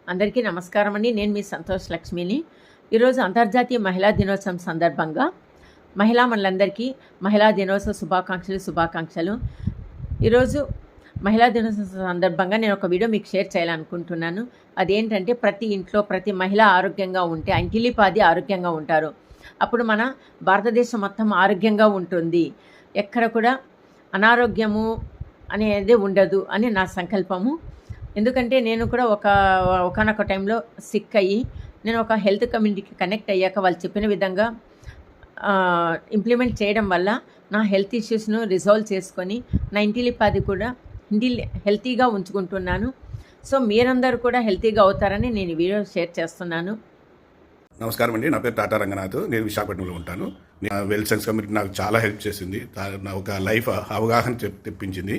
అందరికీ నమస్కారం అండి. నేను మీ సంతోష్ లక్ష్మిని. ఈరోజు అంతర్జాతీయ మహిళా దినోత్సవం సందర్భంగా మహిళామణులందరికీ మహిళా దినోత్సవ శుభాకాంక్షలు. ఈరోజు మహిళా దినోత్సవం సందర్భంగా నేను ఒక వీడియో మీకు షేర్ చేయాలనుకుంటున్నాను. అదేంటంటే ప్రతి ఇంట్లో ప్రతి మహిళ ఆరోగ్యంగా ఉంటే ఇంటిల్లిపాది ఆరోగ్యంగా ఉంటారు. అప్పుడు మన భారతదేశం మొత్తం ఆరోగ్యంగా ఉంటుంది. ఎక్కడ కూడా అనారోగ్యము అనేది ఉండదు అని నా సంకల్పము. ఎందుకంటే నేను కూడా ఒకానొక టైంలో సిక్ అయ్యి నేను ఒక హెల్త్ కమ్యూనిటీకి కనెక్ట్ అయ్యాక వాళ్ళు చెప్పిన విధంగా ఇంప్లిమెంట్ చేయడం వల్ల నా హెల్త్ ఇష్యూస్ను రిజాల్వ్ చేసుకొని నా ఇంటిల్లిపాది కూడా హెల్తీగా ఉంచుకుంటున్నాను. సో మీరందరూ కూడా హెల్తీగా అవుతారని నేను ఈ వీడియో షేర్ చేస్తున్నాను. నమస్కారం అండి. నా పేరు టాటా రంగనాథ్. నేను విశాఖపట్నంలో ఉంటాను. వెల్ సైన్స్ కమ్యూనిటీ నాకు చాలా హెల్ప్ చేసింది. ఒక లైఫ్ అవగాహన తెప్పించింది.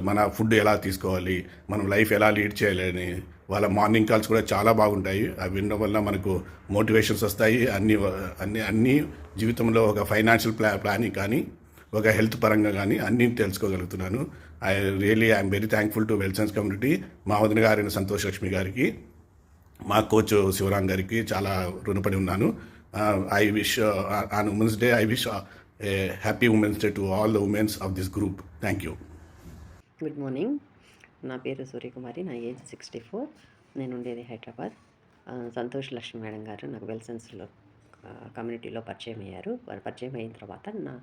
మన ఫుడ్ ఎలా తీసుకోవాలి, మనం లైఫ్ ఎలా లీడ్ చేయాలి అని. వాళ్ళ మార్నింగ్ కాల్స్ కూడా చాలా బాగుంటాయి. అవి వినడం వల్ల మనకు మోటివేషన్స్ వస్తాయి. అన్ని జీవితంలో ఒక ఫైనాన్షియల్ ప్లానింగ్ కానీ ఒక హెల్త్ పరంగా కానీ అన్నీ తెలుసుకోగలుగుతున్నాను. I'm very thankful to well science community. మా వదిన గారైన సంతోష్ లక్ష్మి గారికి, మా కోచ్ శివరాంగ్ గారికి చాలా రుణపడి ఉన్నాను. I wish on women's day, I wish a happy women's day to all the women's of this group. Thank you. Good morning. నా పేరు సూర్యకుమారి. నా ఏజ్ 64. నేను ఉండేది హైదరాబాద్. సంతోష్ లక్ష్మి మేడం గారు నాకు వెల్సెన్స్లో కమ్యూనిటీలో పరిచయం అయ్యారు. వారు పరిచయం అయిన తర్వాత నా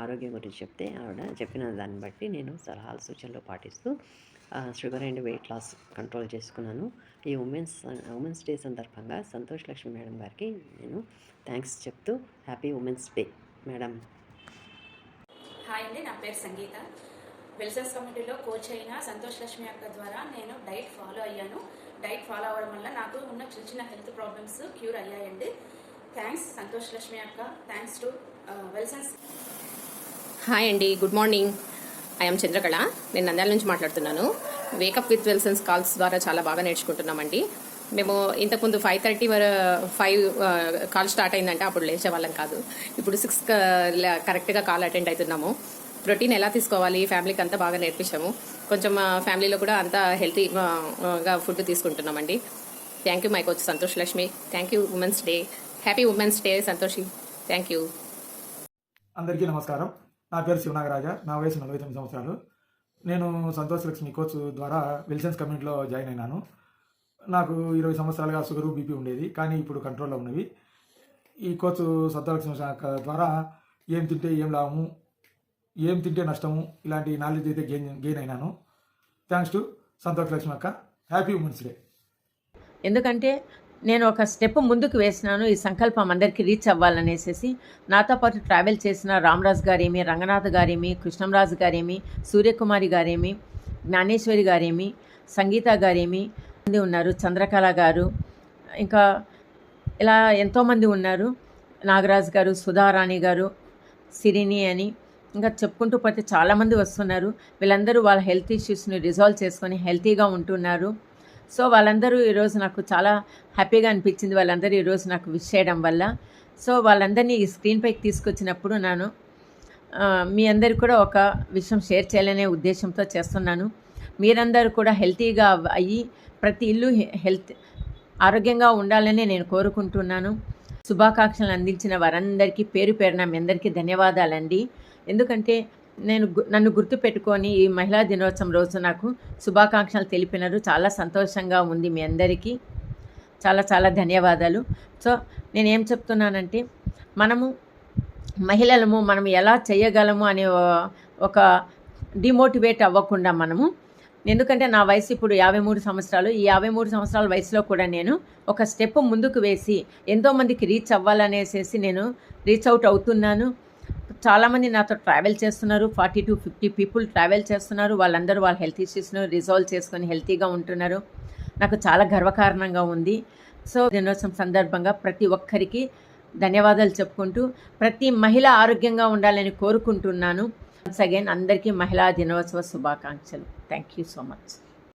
ఆరోగ్యం గురించి చెప్తే ఆవిడ చెప్పిన దాన్ని బట్టి నేను సలహాలు సూచనలు పాటిస్తూ sugar and weight loss control చేసుకున్నాను. ఈ ఉమెన్స్ డే సందర్భంగా సంతోష్ లక్ష్మి మేడం గారికి నేను థ్యాంక్స్ చెప్తూ happy women's day madam. Hi అండి, నా పేరు సంగీత. వెల్సెన్స్ కమిటీలో కోచ్ అయిన సంతోష్ లక్ష్మి అక్క ద్వారా నేను డైట్ ఫాలో అయ్యాను. డైట్ ఫాలో అవ్వడం వల్ల నాకు ఉన్న చిన్న హెల్త్ ప్రాబ్లమ్స్ క్యూర్ అయ్యాయండి. థ్యాంక్స్ సంతోష్ లక్ష్మి అక్క. Thanks to Wellsense. హాయ్ అండి, గుడ్ మార్నింగ్. ఐఎమ్ చంద్రకళ. నేను నంద్యాల నుంచి మాట్లాడుతున్నాను. వేకప్ విత్ వెల్సెన్స్ కాల్స్ ద్వారా చాలా బాగా నేర్చుకుంటున్నామండి. మేము ఇంతకుముందు 5 కాల్ స్టార్ట్ అయిందంటే అప్పుడు లేచే వాళ్ళం కాదు. ఇప్పుడు 6 కరెక్ట్గా కాల్ అటెండ్ అవుతున్నాము. ప్రోటీన్ ఎలా తీసుకోవాలి ఫ్యామిలీకి అంతా బాగా నేర్పించాము. కొంచెం ఫ్యామిలీలో కూడా అంతా హెల్తీగా ఫుడ్ తీసుకుంటున్నామండి. Thank you my coach Santosh Lakshmi. Thank you women's day. Happy women's day Santoshi. Thank you. అందరికీ నమస్కారం. నా పేరు శివనాగరాజ. నా వయసు 49 సంవత్సరాలు. నేను సంతోష్ లక్ష్మి కోచ్ ద్వారా వెల్సెన్స్ కమ్యూనిటీలో జాయిన్ అయినాను. నాకు 20 సంవత్సరాలుగా షుగరు బీపీ ఉండేది, కానీ ఇప్పుడు కంట్రోల్లో ఉన్నవి. ఈ కోచ్ సంతోష్ లక్ష్మి ద్వారా ఏం తింటే ఏం లాభము, ఏం తింటే నష్టము, ఇలాంటి నాలెడ్జ్ అయితే గెయిన్ అయినాను. థ్యాంక్స్ టు సంతోష్ లక్ష్మి అక్క. Happy women's day. ఎందుకంటే నేను ఒక స్టెప్ ముందుకు వేసినాను. ఈ సంకల్పం అందరికీ రీచ్ అవ్వాలనేసి నాతో పాటు ట్రావెల్ చేసిన రామరాజు గారేమి, రంగనాథ్ గారేమి, కృష్ణంరాజు గారేమి, సూర్యకుమారి గారేమి, జ్ఞానేశ్వరి గారేమి, సంగీత గారేమి ఉన్నారు, చంద్రకళ గారు, ఇంకా ఇలా ఎంతోమంది ఉన్నారు, నాగరాజు గారు, సుధారాణి గారు, సిరిని అని ఇంకా చెప్పుకుంటూ పోతే చాలామంది వస్తున్నారు. వీళ్ళందరూ వాళ్ళ హెల్త్ ఇష్యూస్ని రిజాల్వ్ చేసుకొని హెల్తీగా ఉంటున్నారు. సో వాళ్ళందరూ ఈరోజు నాకు చాలా హ్యాపీగా అనిపించింది. వాళ్ళందరూ ఈరోజు నాకు విష్ చేయడం వల్ల. సో వాళ్ళందరినీ ఈ స్క్రీన్ పైకి తీసుకొచ్చినప్పుడు నేను మీ అందరికీ కూడా ఒక విషయం షేర్ చేయాలనే ఉద్దేశంతో చేస్తున్నాను. మీరందరూ కూడా హెల్తీగా అయ్యి ప్రతి ఇల్లు ఆరోగ్యంగా ఉండాలని నేను కోరుకుంటున్నాను. శుభాకాంక్షలు అందించిన వారందరికీ పేరు పేరున మీ అందరికీ ధన్యవాదాలండి. ఎందుకంటే నన్ను గుర్తుపెట్టుకొని ఈ మహిళా దినోత్సవం రోజు నాకు శుభాకాంక్షలు తెలిపినారు. చాలా సంతోషంగా ఉంది. మీ అందరికీ చాలా చాలా ధన్యవాదాలు. సో నేనేం చెప్తున్నానంటే మనము మహిళలము మనం ఎలా చేయగలము అనే ఒక డిమోటివేట్ అవ్వకుండా మనము, ఎందుకంటే నా వయసు ఇప్పుడు 53 సంవత్సరాలు. ఈ 53 సంవత్సరాల వయసులో కూడా నేను ఒక స్టెప్ ముందుకు వేసి ఎంతోమందికి రీచ్ అవ్వాలనేసి నేను రీచ్ అవుట్ అవుతున్నాను. చాలామంది నాతో ట్రావెల్ చేస్తున్నారు. 40 to 50 పీపుల్ ట్రావెల్ చేస్తున్నారు. వాళ్ళందరూ వాళ్ళ హెల్త్ ఇష్యూస్ను రిజాల్వ్ చేసుకొని హెల్తీగా ఉంటున్నారు. నాకు చాలా గర్వకారణంగా ఉంది. సో దినోత్సవం సందర్భంగా ప్రతి ఒక్కరికి ధన్యవాదాలు చెప్పుకుంటూ ప్రతి మహిళ ఆరోగ్యంగా ఉండాలని కోరుకుంటున్నాను. వన్స్ అగైన్ అందరికీ మహిళా దినోత్సవ శుభాకాంక్షలు. Thank you so much.